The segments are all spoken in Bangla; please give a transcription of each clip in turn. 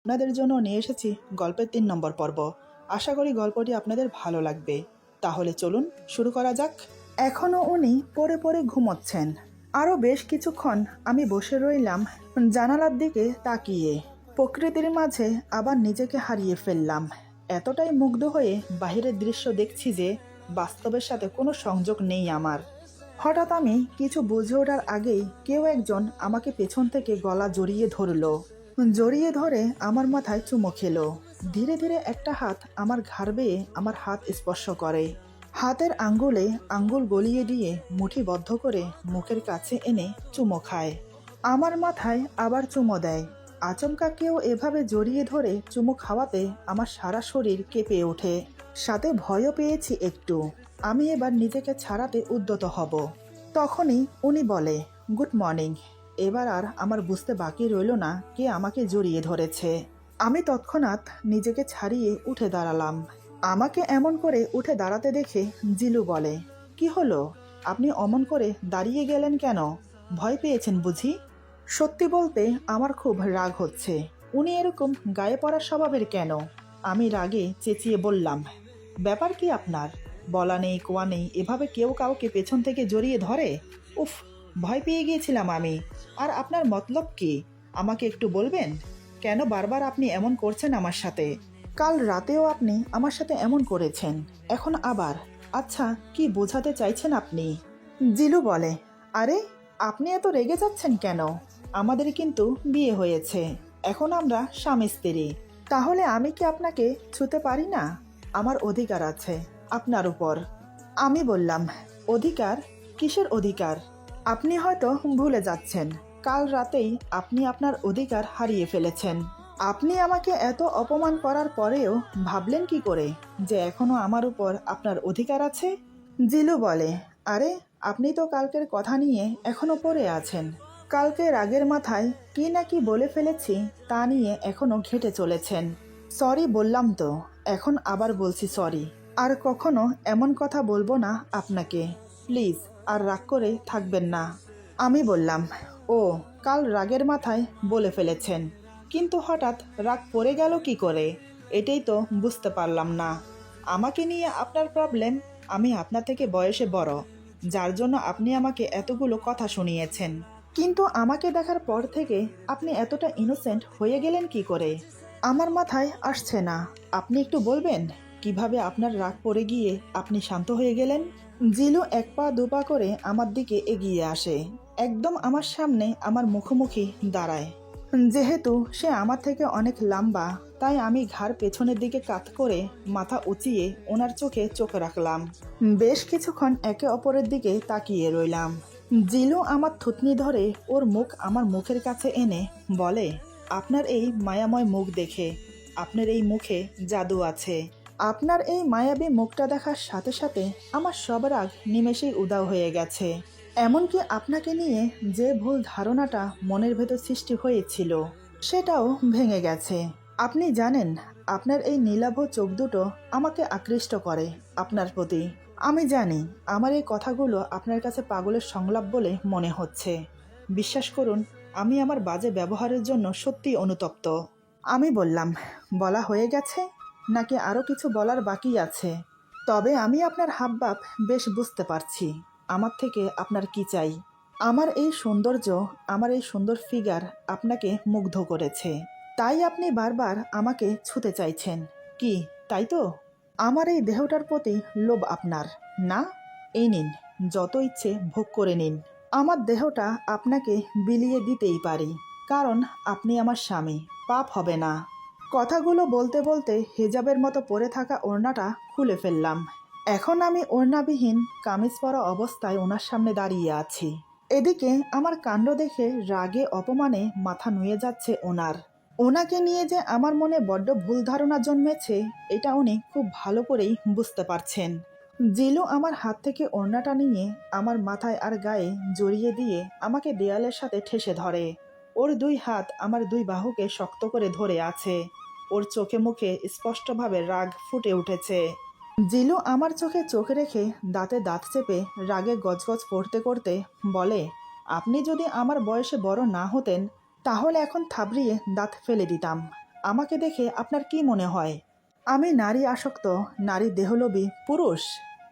আপনাদের জন্য নিয়ে এসেছি গল্পের ৩ নম্বর পর্ব। আশা করি গল্পটি আপনাদের ভালো লাগবে। তাহলে চলুন শুরু করা যাক। এখনও উনি পড়ে পড়ে ঘুমোচ্ছেন। আরও বেশ কিছুক্ষণ আমি বসে রইলাম জানালার দিকে তাকিয়ে। প্রকৃতির মাঝে আবার নিজেকে হারিয়ে ফেললাম। এতটাই মুগ্ধ হয়ে বাহিরের দৃশ্য দেখছি যে বাস্তবের সাথে কোনো সংযোগ নেই আমার। হঠাৎ আমি কিছু বুঝে ওঠার আগেই কেউ একজন আমাকে পেছন থেকে গলা জড়িয়ে ধরে আমার মাথায় চুমো খেলো। ধীরে ধীরে একটা হাত আমার ঘাড় বেয়ে আমার হাত স্পর্শ করে। হাতের আঙ্গুলে আঙ্গুল গলিয়ে দিয়ে মুঠিবদ্ধ করে মুখের কাছে এনে চুমো খায়। আমার মাথায় আবার চুমো দেয়। আচমকা কেউ এভাবে জড়িয়ে ধরে চুমো খাওয়াতে আমার সারা শরীর কেঁপে ওঠে, সাথে ভয়ও পেয়েছি একটু। আমি এবার নিজেকে ছাড়াতে উদ্যত হব। তখনই উনি বলে, গুড মর্নিং। এবার আর আমার বুঝতে বাকি রইল না কে আমাকে জড়িয়ে ধরেছে। আমি তৎক্ষণাৎ নিজেকে ছাড়িয়ে উঠে দাঁড়ালাম। আমাকে এমন করে উঠে দাঁড়াতে দেখে জিলু বলে, কি হলো, আপনি অমন করে দাঁড়িয়ে গেলেন কেন? ভয় পেয়েছেন বুঝি? সত্যি বলতে আমার খুব রাগ হচ্ছে। উনি এরকম গায়ে পড়া স্বভাবের কেন? আমি রাগে চেঁচিয়ে বললাম, ব্যাপার কি আপনার? বলা নেই কোয়া নেই, এভাবে কেউ কাউকে পেছন থেকে জড়িয়ে ধরে? উফ, ভয় পেয়ে গিয়েছিলাম আমি। আর আপনার মতলব কি, আমাকে একটু বলবেন? কেন বারবার আপনি এমন করছেন আমার সাথে? কাল রাতেও আপনি আমার সাথে এমন করেছেন, এখন আবার। আচ্ছা, কি বোঝাতে চাইছেন আপনি? জিলু বলে, আরে আপনি এত রেগে যাচ্ছেন কেন? আমাদের কিন্তু বিয়ে হয়েছে, এখন আমরা স্বামী স্ত্রী। তাহলে আমি কি আপনাকে ছুতে পারি না? আমার অধিকার আছে আপনার উপর। আমি বললাম, অধিকার? কিসের অধিকার? আপনি হয়তো ভুলে যাচ্ছেন, কাল রাতেই আপনি আপনার অধিকার হারিয়ে ফেলেছেন। আপনি আমাকে এত অপমান করার পরেও ভাবলেন কি করে যে এখনো আমার উপর আপনার অধিকার আছে? জিলু বলে, আরে আপনি তো কালকের কথা নিয়ে এখনো পড়ে আছেন। কালকে রাগের মাথায় কি না কি বলে ফেলেছি তা নিয়ে এখনো ঘেঁটে চলেছেন। সরি বললাম তো, এখন আবার বলছি সরি। আর কখনো এমন কথা বলবো না আপনাকে। প্লিজ আর রাগ করে থাকবেন না। আমি বললাম, ও, কাল রাগের মাথায় বলে ফেলেছেন, কিন্তু হঠাৎ রাগ পড়ে গেল কি করে? এটাই তো বুঝতে পারলাম না। আমাকে নিয়ে আপনার প্রবলেম? আমি আপনার থেকে বয়সে বড়, যার জন্য আপনি আমাকে এতগুলো কথা শুনিয়েছেন। কিন্তু আমাকে দেখার পর থেকে আপনি এতটা ইনোসেন্ট হয়ে গেলেন কি করে? আমার মাথায় আসছে না। আপনি একটু বলবেন কিভাবে আপনার রাগ পড়ে গিয়ে আপনি শান্ত হয়ে গেলেন? জিলু এক পা দুপা করে আমার দিকে এগিয়ে আসে, একদম আমার সামনে আমার মুখোমুখি দাঁড়ায়। যেহেতু সে আমার থেকে অনেক লম্বা, তাই আমি ঘাড় পেছনের দিকে কাত করে মাথা উঁচিয়ে ওনার চোখে চোখ রাখলাম। বেশ কিছুক্ষণ একে অপরের দিকে তাকিয়ে রইলাম। জিলু আমার থুতনি ধরে ওর মুখ আমার মুখের কাছে এনে বলে, আপনার এই মায়াময় মুখ দেখে, আপনার এই মুখে জাদু আছে। আপনার এই মায়াবী মুখটা দেখার সাথে সাথে আমার সব রাগ নিমেষেই উধাও হয়ে গেছে। এমনকি আপনাকে নিয়ে যে ভুল ধারণাটা মনের ভেতর সৃষ্টি হয়েছিল সেটাও ভেঙে গেছে। আপনি জানেন, আপনার এই নীলাভ চোখ দুটো আমাকে আকৃষ্ট করে আপনার প্রতি। আমি জানি আমার এই কথাগুলো আপনার কাছে পাগলের সংলাপ বলে মনে হচ্ছে। বিশ্বাস করুন, আমি আমার বাজে ব্যবহারের জন্য সত্যিই অনুতপ্ত। আমি বললাম, বলা হয়ে গেছে নাকি আরও কিছু বলার বাকি আছে? তবে আমি আপনার হাবভাব বেশ বুঝতে পারছি। আমার থেকে আপনার কি চাই? আমার এই সৌন্দর্য, আমার এই সুন্দর ফিগার আপনাকে মুগ্ধ করেছে, তাই আপনি বারবার আমাকে ছুতে চাইছেন। কি তাই তো? আমার এই দেহটার প্রতি লোভ আপনার না? এই নিন, যত ইচ্ছে ভোগ করে নিন। আমার দেহটা আপনাকে বিলিয়ে দিতেই পারি, কারণ আপনি আমার স্বামী। পাপ হবে না। কথাগুলো বলতে বলতে হিজাবের মতো পরে থাকা ওড়নাটা খুলে ফেললাম। এখন আমি ওড়নাবিহীন কামিজ পরা অবস্থায় ওনার সামনে দাঁড়িয়ে আছি। এদিকে আমার কাণ্ড দেখে রাগে অপমানে মাথা নুয়ে যাচ্ছে ওনার। ওনাকে নিয়ে যে আমার মনে বড্ড ভুল ধারণা জন্মেছে, এটা উনি খুব ভালো করেই বুঝতে পারছেন। জিলু আমার হাত থেকে ওড়নাটা নিয়ে আমার মাথায় আর গায়ে জড়িয়ে দিয়ে আমাকে দেয়ালের সাথে ঠেসে ধরে। ওর দুই হাত আমার দুই বাহুকে শক্ত করে ধরে আছে। ওর চোখে মুখে স্পষ্টভাবে রাগ ফুটে উঠেছে। জিলু আমার চোখে চোখ রেখে দাঁতে দাঁত চেপে রাগে গজগজ করতে করতে বলে, আপনি যদি আমার বয়সে বড় না হতেন তাহলে এখন থাবড়িয়ে দাঁত ফেলে দিতাম। আমাকে দেখে আপনার কি মনে হয়? আমি নারী আসক্ত, নারী দেহলোভী পুরুষ?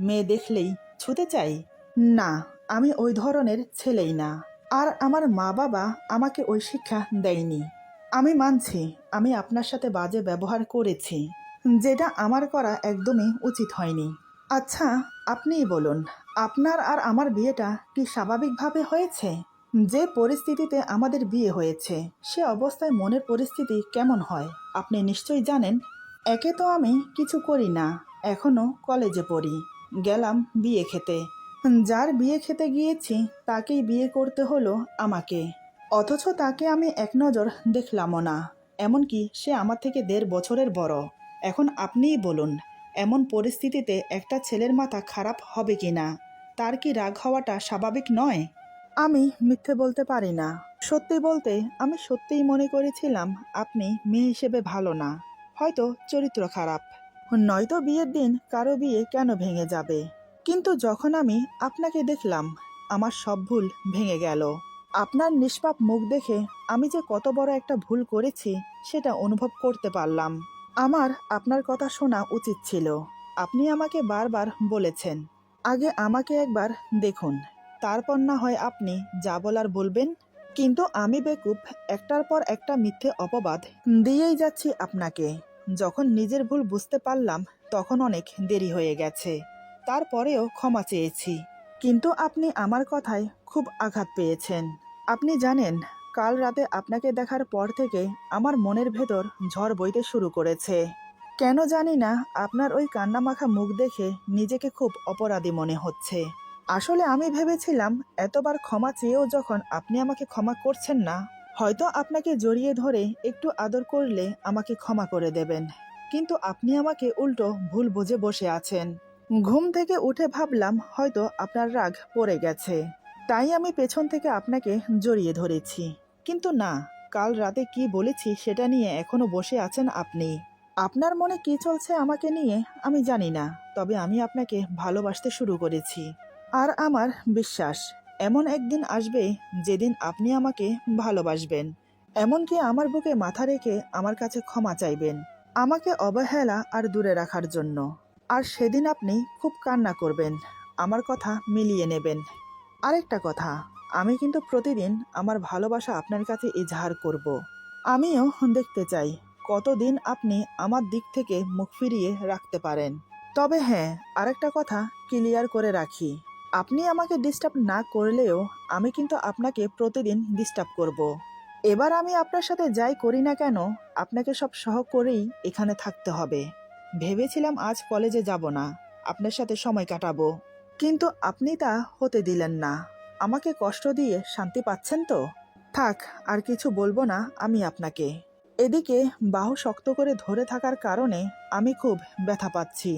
মেয়ে দেখলেই ছুতে চাই? না, আমি ওই ধরনের ছেলেই না। আর আমার মা বাবা আমাকে ওই শিক্ষা দেয়নি। আমি মানছি আমি আপনার সাথে বাজে ব্যবহার করেছি, যেটা আমার করা একদমই উচিত হয়নি। আচ্ছা, আপনিই বলুন, আপনার আর আমার বিয়েটা কি স্বাভাবিকভাবে হয়েছে? যে পরিস্থিতিতে আমাদের বিয়ে হয়েছে সে অবস্থায় মনের পরিস্থিতি কেমন হয় আপনি নিশ্চয়ই জানেন। একে তো আমি কিছু করি না, এখনো কলেজে পড়ি, গেলাম বিয়ে খেতে। যার বিয়ে খেতে গিয়েছি তাকেই বিয়ে করতে হলো আমাকে, অথচ তাকে আমি এক নজর দেখলামও না। এমনকি সে আমার থেকে 1.5 বছরের বড়। এখন আপনিই বলুন, এমন পরিস্থিতিতে একটা ছেলের মাথা খারাপ হবে কি না? তার কি রাগ হওয়াটা স্বাভাবিক নয়? আমি মিথ্যে বলতে পারি না। সত্যি বলতে আমি সত্যিই মনে করেছিলাম আপনি মেয়ে হিসেবে ভালো না, হয়তো চরিত্র খারাপ, নয়তো বিয়ের দিন কারো বিয়ে কেন ভেঙে যাবে। কিন্তু যখন আমি আপনাকে দেখলাম আমার সব ভুল ভেঙে গেল। আপনার নিষ্পাপ মুখ দেখে আমি যে কত বড় একটা ভুল করেছি সেটা অনুভব করতে পারলাম। আমার আপনার কথা শোনা উচিত ছিল। আপনি আমাকে বারবার বলেছেন আগে আমাকে একবার দেখুন, তারপর না হয় আপনি যা বলার বলবেন। কিন্তু আমি বেকুব, একটার পর একটা মিথ্যে অপবাদ দিয়েই যাচ্ছি আপনাকে। যখন নিজের ভুল বুঝতে পারলাম তখন অনেক দেরি হয়ে গেছে। তারপরেও ক্ষমা চেয়েছি, কিন্তু আপনি আমার কথায় খুব আঘাত পেয়েছেন। আপনি জানেন, কাল রাতে আপনাকে দেখার পর থেকে আমার মনের ভেতর ঝড় বইতে শুরু করেছে। কেন জানি না, আপনার ওই কান্নামাখা মুখ দেখে নিজেকে খুব অপরাধী মনে হচ্ছে। আসলে আমি ভেবেছিলাম এতবার ক্ষমা চেয়েও যখন আপনি আমাকে ক্ষমা করছেন না, হয়তো আপনাকে জড়িয়ে ধরে একটু আদর করলে আমাকে ক্ষমা করে দেবেন। কিন্তু আপনি আমাকে উল্টো ভুল বুঝে বসে আছেন। ঘুম থেকে উঠে ভাবলাম হয়তো আপনার রাগ পড়ে গেছে, তাই আমি পেছন থেকে আপনাকে জড়িয়ে ধরেছি। কিন্তু না, কাল রাতে কি বলেছি সেটা নিয়ে এখনো বসে আছেন আপনি। আপনার মনে কি চলছে আমাকে নিয়ে আমি জানি না, তবে আমি আপনাকে ভালোবাসতে শুরু করেছি। আর আমার বিশ্বাস এমন একদিন আসবে যেদিন আপনি আমাকে ভালোবাসবেন, এমনকি আমার বুকে মাথা রেখে আমার কাছে ক্ষমা চাইবেন আমাকে অবহেলা আর দূরে রাখার জন্য। আর সেদিন আপনি খুব কান্না করবেন, আমার কথা মিলিয়ে নেবেন। আরেকটা কথা, আমি কিন্তু প্রতিদিন আমার ভালোবাসা আপনার কাছে ইজহার করব। আমিও দেখতে চাই কতদিন আপনি আমার দিক থেকে মুখ ফিরিয়ে রাখতে পারেন। তবে হ্যাঁ, আরেকটা কথা ক্লিয়ার করে রাখি, আপনি আমাকে ডিস্টার্ব না করলেও আমি কিন্তু আপনাকে প্রতিদিন ডিস্টার্ব করব। এবার আমি আপনার সাথে যাই করি না কেন আপনাকে সব সহ করেই এখানে থাকতে হবে। ভেবেছিলাম আজ কলেজে যাব না, আপনার সাথে সময় কাটাবো, কিন্তু আপনি তা হতে দিলেন না। আমাকে কষ্ট দিয়ে শান্তি পাচ্ছেন তো? থাক, আর কিছু বলবো না আমি আপনাকে। এদিকে বাহু শক্ত করে ধরে থাকার কারণে আমি খুব ব্যথা পাচ্ছি।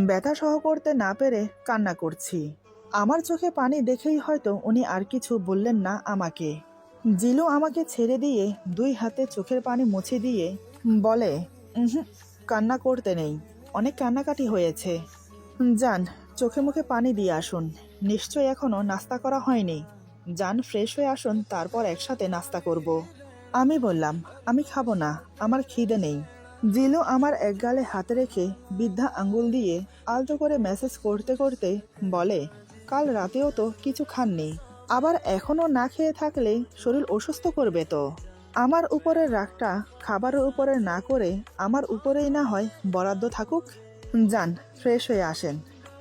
ব্যথা সহ করতে না পেরে কান্না করছি। আমার চোখে পানি দেখেই হয়তো উনি আর কিছু বললেন না আমাকে। জিলু আমাকে ছেড়ে দিয়ে 2 হাতে চোখের পানি মুছে দিয়ে বলে, কান্না করতে নেই, অনেক কান্নাকাটি হয়েছে। যান, চোখে মুখে পানি দিয়ে আসুন। নিশ্চয় এখনো নাস্তা করা হয়নি। যান, ফ্রেশ হয়ে আসুন, তারপর একসাথে নাস্তা করব। আমি বললাম আমি খাবো না, আমার খিদে নেই। জিলু আমার এক গালে হাত রেখে বৃদ্ধা আঙ্গুল দিয়ে আলতো করে মেসেজ করতে করতে বলে, কাল রাতেও তো কিছু খাননি, আবার এখনো না খেয়ে থাকলে শরীর অসুস্থ করবে তো। আমার উপরের রাগটা খাবারের উপরে না করে আমার উপরেই না হয় বরাদ্দ থাকুক। যান, ফ্রেশ হয়ে আসেন।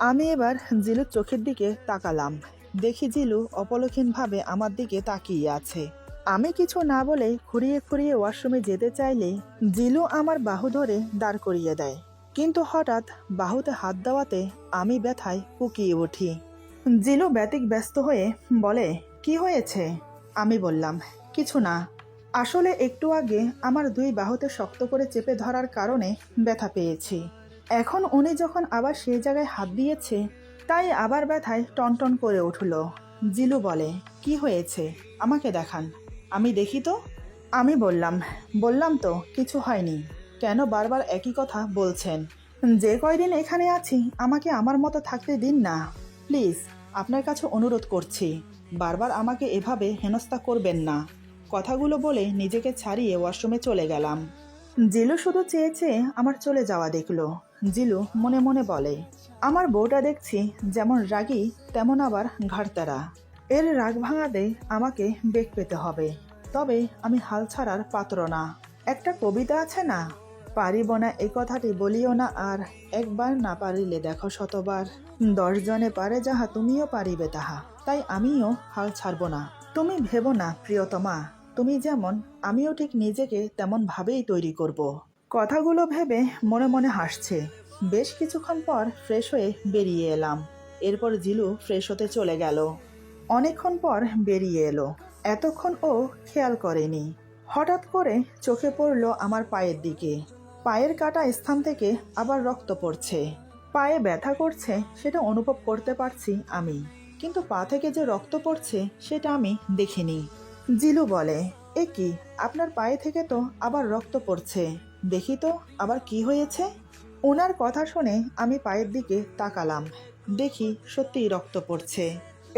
আমি এবার জিলুর চোখের দিকে তাকালাম। দেখি জিলু অপলক্ষীনভাবে আমার দিকে তাকিয়ে আছে। আমি কিছু না বলে খুঁড়িয়ে খুঁড়িয়ে ওয়াশরুমে যেতে চাইলে জিলু আমার বাহু ধরে দাঁড় করিয়ে দেয়। কিন্তু হঠাৎ বাহুতে হাত দেওয়াতে আমি ব্যথায় কুকিয়ে উঠি। জিলু ব্যস্ত হয়ে বলে, কি হয়েছে? আমি বললাম, কিছু না, আসলে একটু আগে আমার 2 বাহুতে শক্ত করে চেপে ধরার কারণে ব্যথা পেয়েছি। এখন উনি যখন আবার সেই জায়গায় হাত দিয়েছে তাই আবার ব্যথায় টনটন করে উঠল। জিলু বলে, কি হয়েছে আমাকে দেখান, আমি দেখি তো। আমি বললাম তো কিছু হয়নি, কেন বারবার একই কথা বলছেন? যে কয়দিন এখানে আছি আমাকে আমার মতো থাকতে দিন না প্লিজ, আপনার কাছে অনুরোধ করছি, বারবার আমাকে এভাবে হেনস্থা করবেন না। কথাগুলো বলে নিজেকে ছাড়িয়ে ওয়াশরুমে চলে গেলাম। জিলু শুধু চেয়ে চেয়ে আমার চলে যাওয়া দেখলো। জিলু মনে মনে বলে, আমার বউটা দেখছি যেমন রাগী তেমন আবার ঘাড়তারা। এর রাগ ভাঙাতে আমাকে বেগ পেতে হবে, তবে আমি হাল ছাড়ার পাত্র না। একটা কবিতা আছে না, পারিব না এই কথাটি বলিও না আর, একবার না পারিলে দেখো শতবার, 10 জনে পারে যাহা তুমিও পারিবে তাহা, তাই আমিও হাল ছাড়ব না। তুমি ভেবো না প্রিয়তমা, তুমি যেমন আমিও ঠিক নিজেকে তেমন ভাবেই তৈরি করব। কথাগুলো ভেবে মনে মনে হাসছে। বেশ কিছুক্ষণ পর ফ্রেশ হয়ে বেরিয়ে এলাম। এরপর জিলু ফ্রেশ হতে চলে গেল। অনেকক্ষণ পর বেরিয়ে এলো। এতক্ষণ ও খেয়াল করেনি। হঠাৎ করে চোখে পড়ল আমার পায়ের দিকে। পায়ের কাটা স্থান থেকে আবার রক্ত পড়ছে। পায়ে ব্যথা করছে সেটা অনুভব করতে পারছি আমি, কিন্তু পা থেকে যে রক্ত পড়ছে সেটা আমি দেখিনি। জিলু বলে, এ কি, আপনার পায়ে থেকে তো আবার রক্ত পড়ছে, দেখি তো আবার কি হয়েছে। ওনার কথা শুনে আমি পায়ের দিকে তাকালাম, দেখি সত্যিই রক্ত পড়ছে।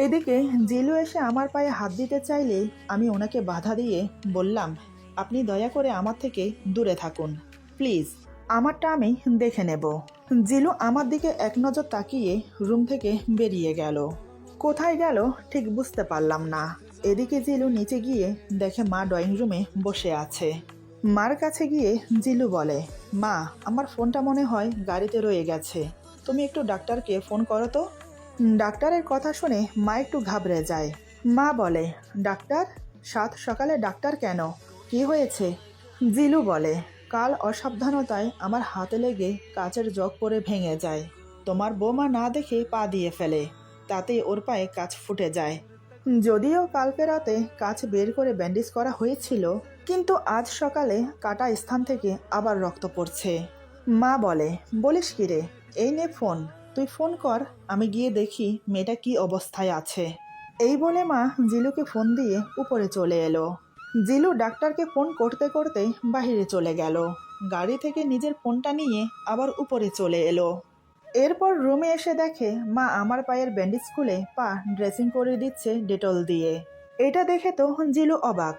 এদিকে জিলু এসে আমার পায়ে হাত দিতে চাইলে আমি ওনাকে বাধা দিয়ে বললাম, আপনি দয়া করে আমার থেকে দূরে থাকুন প্লিজ, আমারটা আমি দেখে নেব। জিলু আমার দিকে এক নজর তাকিয়ে রুম থেকে বেরিয়ে গেল। কোথায় গেল ঠিক বুঝতে পারলাম না। এদিকে জিলু নিচে গিয়ে দেখে মা ড্রয়িং রুমে বসে আছে। মার কাছে গিয়ে জিলু বলে, মা, আমার ফোনটা মনে হয় গাড়িতে রয়ে গেছে, তুমি একটু ডাক্তারকে ফোন করো তো। ডাক্তারের কথা শুনে মা একটু ঘাবড়ে যায়। মা বলে, ডাক্তার? সাত সকালে ডাক্তার কেন, কি হয়েছে? জিলু বলে, কাল অসাবধানতায় আমার হাতে লেগে কাচের জগ পরে ভেঙে যায়, তোমার বৌমা না দেখে পা দিয়ে ফেলে, তাতেই ওর পায়ে কাচ ফুটে যায়। যদিও কালকে রাতে কাচ বের করে ব্যান্ডেজ করা হয়েছিল, কিন্তু আজ সকালে কাটা স্থান থেকে আবার রক্ত পড়ছে। মা বলে, বলিস কি রে, এই নে ফোন, তুই ফোন কর, আমি গিয়ে দেখি মেয়েটা কি অবস্থায় আছে। এই বলে মা জিলুকে ফোন দিয়ে উপরে চলে এলো। জিলু ডাক্তারকে ফোন করতে করতে বাহিরে চলে গেল। গাড়ি থেকে নিজের ফোনটা নিয়ে আবার উপরে চলে এলো। এরপর রুমে এসে দেখে মা আমার পায়ের ব্যান্ডেজ খুলে পা ড্রেসিং করে দিচ্ছে ডেটল দিয়ে। এটা দেখে তো জিলু অবাক।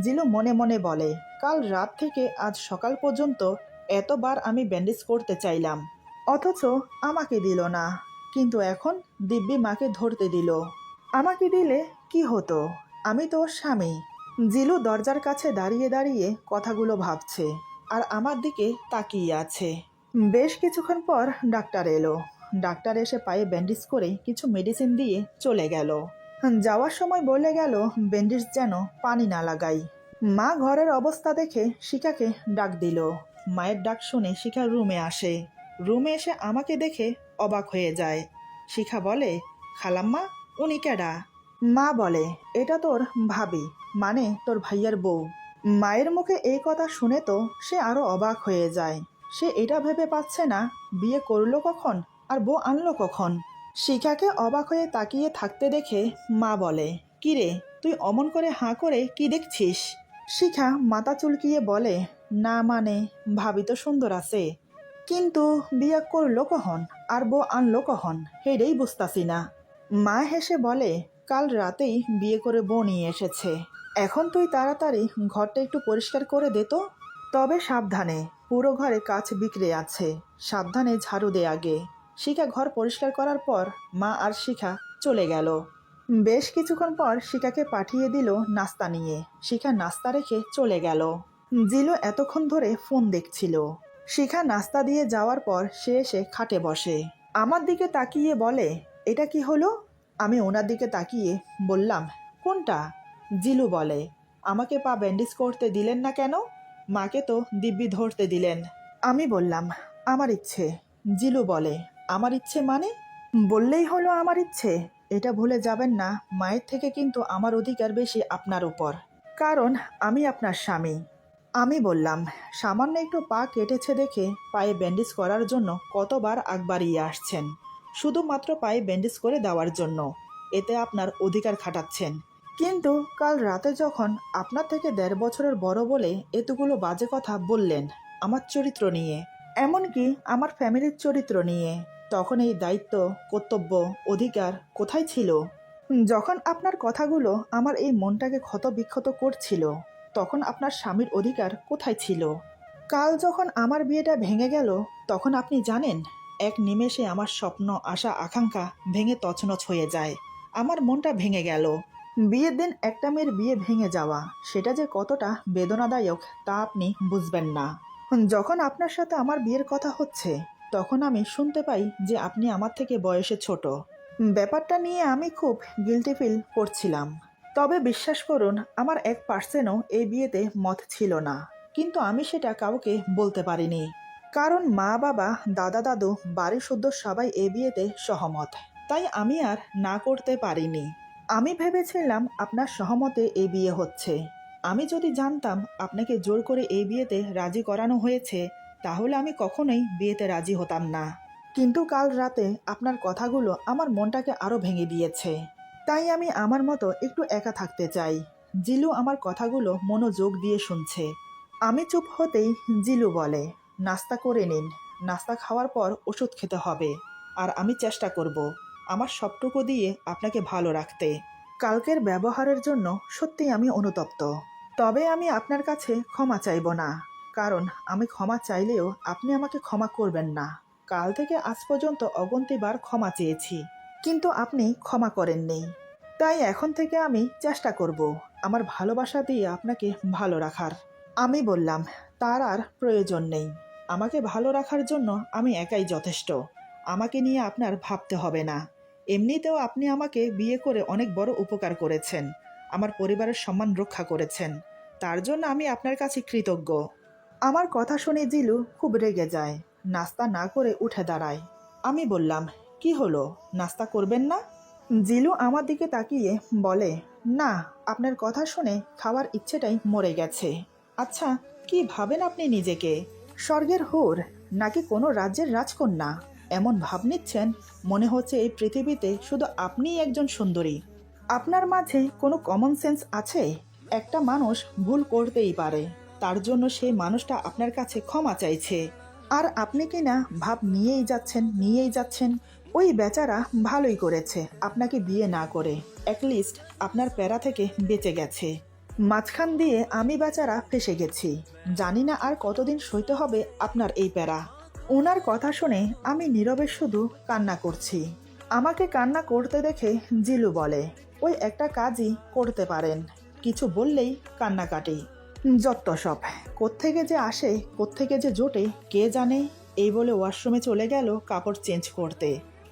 জিলু মনে মনে বলে, কাল রাত থেকে আজ সকাল পর্যন্ত এতবার আমি ব্যান্ডেজ করতে চাইলাম, অথচ আমাকে দিল না, কিন্তু এখন দিব্যি মাকে ধরতে দিল। আমাকে দিলে কি হতো, আমি তো ওর স্বামী। জিলু দরজার কাছে দাঁড়িয়ে দাঁড়িয়ে কথাগুলো ভাবছে আর আমার দিকে তাকিয়ে আছে। বেশ কিছুক্ষণ পর ডাক্তার এলো। ডাক্তার এসে পায়ে ব্যান্ডেজ করে কিছু মেডিসিন দিয়ে চলে গেল। যাওয়ার সময় বলে গেল ব্যান্ডেজ যেন পানি না লাগাই। মা ঘরের অবস্থা দেখে শিখাকে ডাক দিল। মায়ের ডাক শুনে শিখা রুমে আসে। রুমে এসে আমাকে দেখে অবাক হয়ে যায়। শিখা বলে, খালাম্মা, উনি কেডা? মা বলে, এটা তোর ভাবি, মানে তোর ভাইয়ার বউ। মায়ের মুখে এই কথা শুনে তো সে আরো অবাক হয়ে যায়। সে এটা ভেবে পাচ্ছে না বিয়ে করলো কখন আর বউ আনলো কখন। শিখাকে অবাক হয়ে তাকিয়ে থাকতে দেখে মা বলে, কিরে, তুই অমন করে হাঁ করে কি দেখছিস? শিখা মাথা চুলকিয়ে বলে, না মানে, ভাবি তো সুন্দর আছে, কিন্তু বিয়ে করলো কখন আর বউ আনলো কখন হেডেই বুঝতাছি না। মা হেসে বলে, কাল রাতেই বিয়ে করে বউ নিয়ে এসেছে। এখন তুই তাড়াতাড়ি ঘরটা একটু পরিষ্কার করে দে তো। তবে সাবধানে, পুরো ঘরে কাচ বিক্রি আছে, সাবধানে ঝাড়ু দে আগে। শিখা ঘর পরিষ্কার করার পর মা আর শিখা চলে গেল। বেশ কিছুক্ষণ পর শিখাকে পাঠিয়ে দিল নাস্তা নিয়ে। শিখা নাস্তা রেখে চলে গেল। জিলু এতক্ষণ ধরে ফোন দেখছিল। শিখা নাস্তা দিয়ে যাওয়ার পর সে এসে খাটে বসে। আমার দিকে তাকিয়ে বলে, এটা কি হলো? আমি ওনার দিকে তাকিয়ে বললাম, কোনটা? জিলু বলে, আমাকে পা ব্যান্ডেজ করতে দিলেন না কেন? মাকে তো দিব্যি ধরতে দিলেন। আমি বললাম, আমার ইচ্ছে। জিলু বলে, আমার ইচ্ছে মানে? বললেই হলো আমার ইচ্ছে। এটা ভুলে যাবেন না, মায়ের থেকে কিন্তু আমার অধিকার বেশি আপনার উপর, কারণ আমি আপনার স্বামী। আমি বললাম, সামান্য একটু পা কেটেছে দেখে পায়ে ব্যান্ডেজ করার জন্য কতবার আগ বাড়িয়ে আসছেন, শুধুমাত্র পায়ে ব্যান্ডেজ করে দেওয়ার জন্য, এতে আপনার অধিকার খাটাচ্ছেন। কিন্তু কাল রাতে যখন আপনার থেকে 1.5 বছরের বড় বলে এতগুলো বাজে কথা বললেন আমার চরিত্র নিয়ে, এমনকি আমার ফ্যামিলির চরিত্র নিয়ে, তখন এই দায়িত্ব, কর্তব্য, অধিকার কোথায় ছিল? যখন আপনার কথাগুলো আমার এই মনটাকে ক্ষত বিক্ষত করছিল, তখন আপনার স্বামীর অধিকার কোথায় ছিল? কাল যখন আমার বিয়েটা ভেঙে গেল তখন আপনি জানেন, এক নিমেষে আমার স্বপ্ন, আশা, আকাঙ্ক্ষা ভেঙে তছনছ হয়ে যায়। আমার মনটা ভেঙে গেল। বিয়ের দিন একটা মেয়ের বিয়ে ভেঙে যাওয়া, সেটা যে কতটা বেদনাদায়ক তা আপনি বুঝবেন না। যখন আপনার সাথে আমার বিয়ের কথা হচ্ছে তখন আমি শুনতে পাই যে আপনি আমার থেকে বয়সে ছোট। ব্যাপারটা নিয়ে আমি খুব গিল্টি ফিল করছিলাম। তবে বিশ্বাস করুন, আমার 1%ও এই বিয়েতে মত ছিল না, কিন্তু আমি সেটা কাউকে বলতে পারিনি। কারণ মা বাবা, দাদা দাদু, বাড়ির শুদ্ধ সবাই এই বিয়েতে সহমত, তাই আমি আর না করতে পারিনি। আমি ভেবেছিলাম আপনার সহমতে এই বিয়ে হচ্ছে। আমি যদি জানতাম আপনাকে জোর করে এই বিয়েতে রাজি করানো হয়েছে তাহলে আমি কখনোই বিয়েতে রাজি হতাম না। কিন্তু কাল রাতে আপনার কথাগুলো আমার মনটাকে আরো ভেঙে দিয়েছে। তাই আমি আমার মতো একটু একা থাকতে চাই। জিলু আমার কথাগুলো মনোযোগ দিয়ে শুনছে। আমি চুপ হতেই জিলু বলে, নাস্তা করে নিন। নাস্তা খাওয়ার পর ওষুধ খেতে হবে। আর আমি চেষ্টা করব আমার সবটুকু দিয়ে আপনাকে ভালো রাখতে। কালকের ব্যবহারের জন্য সত্যি আমি অনুতপ্ত। তবে আমি আপনার কাছে ক্ষমা চাইব না, কারণ আমি ক্ষমা চাইলেও আপনি আমাকে ক্ষমা করবেন না। কাল থেকে আজ পর্যন্ত অগন্তিবার ক্ষমা চেয়েছি, কিন্তু আপনি ক্ষমা করেননি। তাই এখন থেকে আমি চেষ্টা করব আমার ভালোবাসা দিয়ে আপনাকে ভালো রাখার। আমি বললাম, তার আর প্রয়োজন নেই। আমাকে ভালো রাখার জন্য আমি একাই যথেষ্ট। আমাকে নিয়ে আপনার ভাবতে হবে না। এমনিতেও আপনি আমাকে বিয়ে করে অনেক বড় উপকার করেছেন, আমার পরিবারের সম্মান রক্ষা করেছেন। তার জন্য আমি আপনার কাছে কৃতজ্ঞ। আমার কথা শুনে জিলু খুব রেগে যায়, নাস্তা না করে উঠে দাঁড়ায়। আমি বললাম, কি হলো, নাস্তা করবেন না? জিলু আমার দিকে তাকিয়ে বলে, না, আপনার কথা শুনে খাওয়ার ইচ্ছেটাই মরে গেছে। আচ্ছা, কি ভাবেন আপনি নিজেকে? স্বর্গের হুর নাকি কোনো রাজ্যের রাজকন্যা? এমন ভাব নিচ্ছেন মনে হচ্ছে এই পৃথিবীতে শুধু আপনিই একজন সুন্দরী। আপনার মাঝে কোনো কমন সেন্স আছে? একটা মানুষ ভুল করতেই পারে, তার জন্য সেই মানুষটা আপনার কাছে ক্ষমা চাইছে, আর আপনি কিনা ভাব নিয়েই যাচ্ছেন। ওই বেচারা ভালোই করেছে আপনাকে বিয়ে না করে, অ্যাটলিস্ট আপনার প্যারা থেকে বেঁচে গেছে। মাঝখান দিয়ে আমি বেচারা ফেসে গেছি। জানি না আর কতদিন সইতে হবে আপনার এই প্যারা। ওনার কথা শুনে আমি নীরবে শুধু কান্না করছি। আমাকে কান্না করতে দেখে জিলু বলে, ওই একটা কাজই করতে পারেন, কিছু বললেই কান্নাকাটি। যত সব কোত্থেকে যে আসে, কোত্থেকে যে জোটে কে জানে। এই বলে ওয়াশরুমে চলে গেল কাপড় চেঞ্জ করতে।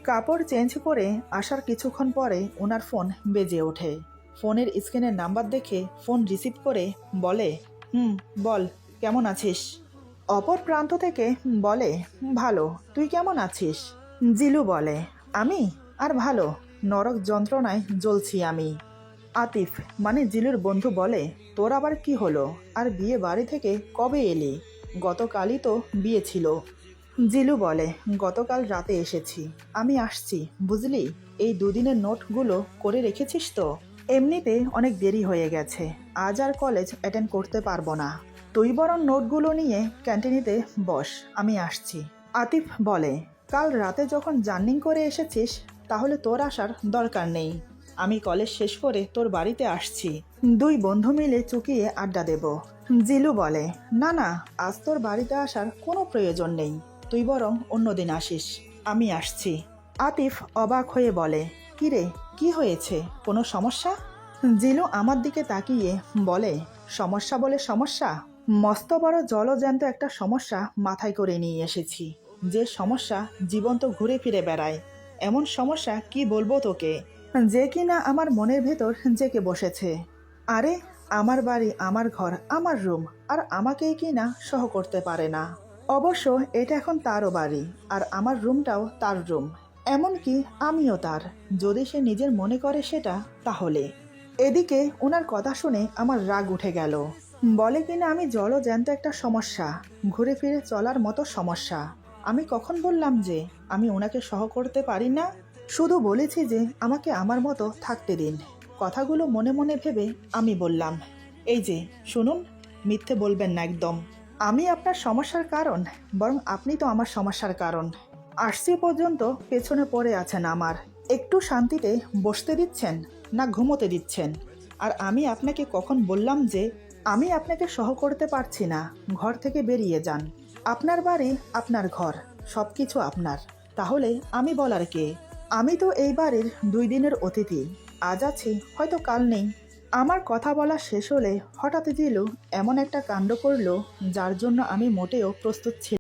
কাপড় চেঞ্জ করে আসার কিছুক্ষণ পরে ওনার ফোন বেজে ওঠে। ফোনের স্ক্রিনের নাম্বার দেখে ফোন রিসিভ করে বলে, বল, কেমন আছিস? অপর প্রান্ত থেকে বলে, ভালো, তুই কেমন আছিস? জিলু বলে, আমি আর ভালো, নরক যন্ত্রণায় জ্বলছি আমি। আতিফ মানে জিলুর বন্ধু বলে, তোর আবার কি হলো, আর বিয়ে বাড়ি থেকে কবে এলি? গতকালই তো বিয়ে ছিল। জিলু বলে, গতকাল রাতে এসেছি। আমি আসছি, বুঝলি? এই দুদিনের নোটগুলো করে রেখেছিস তো? এমনিতে অনেক দেরি হয়ে গেছে, আজ আর কলেজ অ্যাটেন্ড করতে পারবো না। তুই বরং নোটগুলো নিয়ে ক্যান্টিনেতে বস, আমি আসছি। আতিফ বলে, কাল রাতে যখন জার্নিং করে এসেছিস তাহলে তোর আসার দরকার নেই। আমি কলেজ শেষ করে তোর বাড়িতে আসছি, দুই বন্ধু মিলে চুকিয়ে আড্ডা দেব। জিলু বলে, না না, আজ তোর বাড়িতে আসার কোনো প্রয়োজন নেই, তুই বরং অন্যদিন আসিস, আমি আসছি। আতিফ অবাক হয়ে বলে, কিরে, কি হয়েছে, কোনো সমস্যা? জিলু আমার দিকে তাকিয়ে বলে, সমস্যা বলে সমস্যা? মস্ত বড় জলজ্যান্ত একটা সমস্যা মাথায় করে নিয়ে এসেছি, যে সমস্যা জীবন্ত ঘুরে ফিরে বেড়ায়। এমন সমস্যা কি বলবো তোকে, যে কিনা আমার মনের ভেতর জেকে বসেছে। আরে, আমার বাড়ি, আমার ঘর, আমার রুম, আর আমাকেই কিনা সহ করতে পারে না। অবশ্য এটা এখন তারও বাড়ি, আর আমার রুমটাও তার রুম, এমনকি আমিও তার, যদি সে নিজের মনে করে সেটা তাহলে। এদিকে ওনার কথা শুনে আমার রাগ উঠে গেল। বলে কিনা আমি জলজ্যান্ত একটা সমস্যা, ঘুরে ফিরে চলার মতো সমস্যা। আমি কখন বললাম যে আমি ওনাকে সহ করতে পারি না? শুধু বলেছি যে আমাকে আমার মতো থাকতে দিন। কথাগুলো মনে মনে ভেবে আমি বললাম, এই যে শুনুন, মিথ্যে বলবেন না একদম। আমি আপনার সমস্যার কারণ, বরং আপনি তো আমার সমস্যার কারণ। আসছি পর্যন্ত পেছনে পড়ে আছেন আমার, একটু শান্তিতে বসতে দিচ্ছেন না ঘুমোতে দিচ্ছেন? আর আমি আপনাকে কখন বললাম যে আমি আপনাকে সহ করতে পারছি না, ঘর থেকে বেরিয়ে যান। আপনার বাড়ি, আপনার ঘর, সব কিছু আপনার। তাহলে আমি বলার কে? আমি তো এই বাড়ির 2 দিনের অতিথি। আজ আছি, হয়তো কাল নেই। আমার কথা বলা শেষ হলে হঠাৎ জিলু এমন একটা কাণ্ড করলো যার জন্য আমি মোটেও প্রস্তুত ছিলাম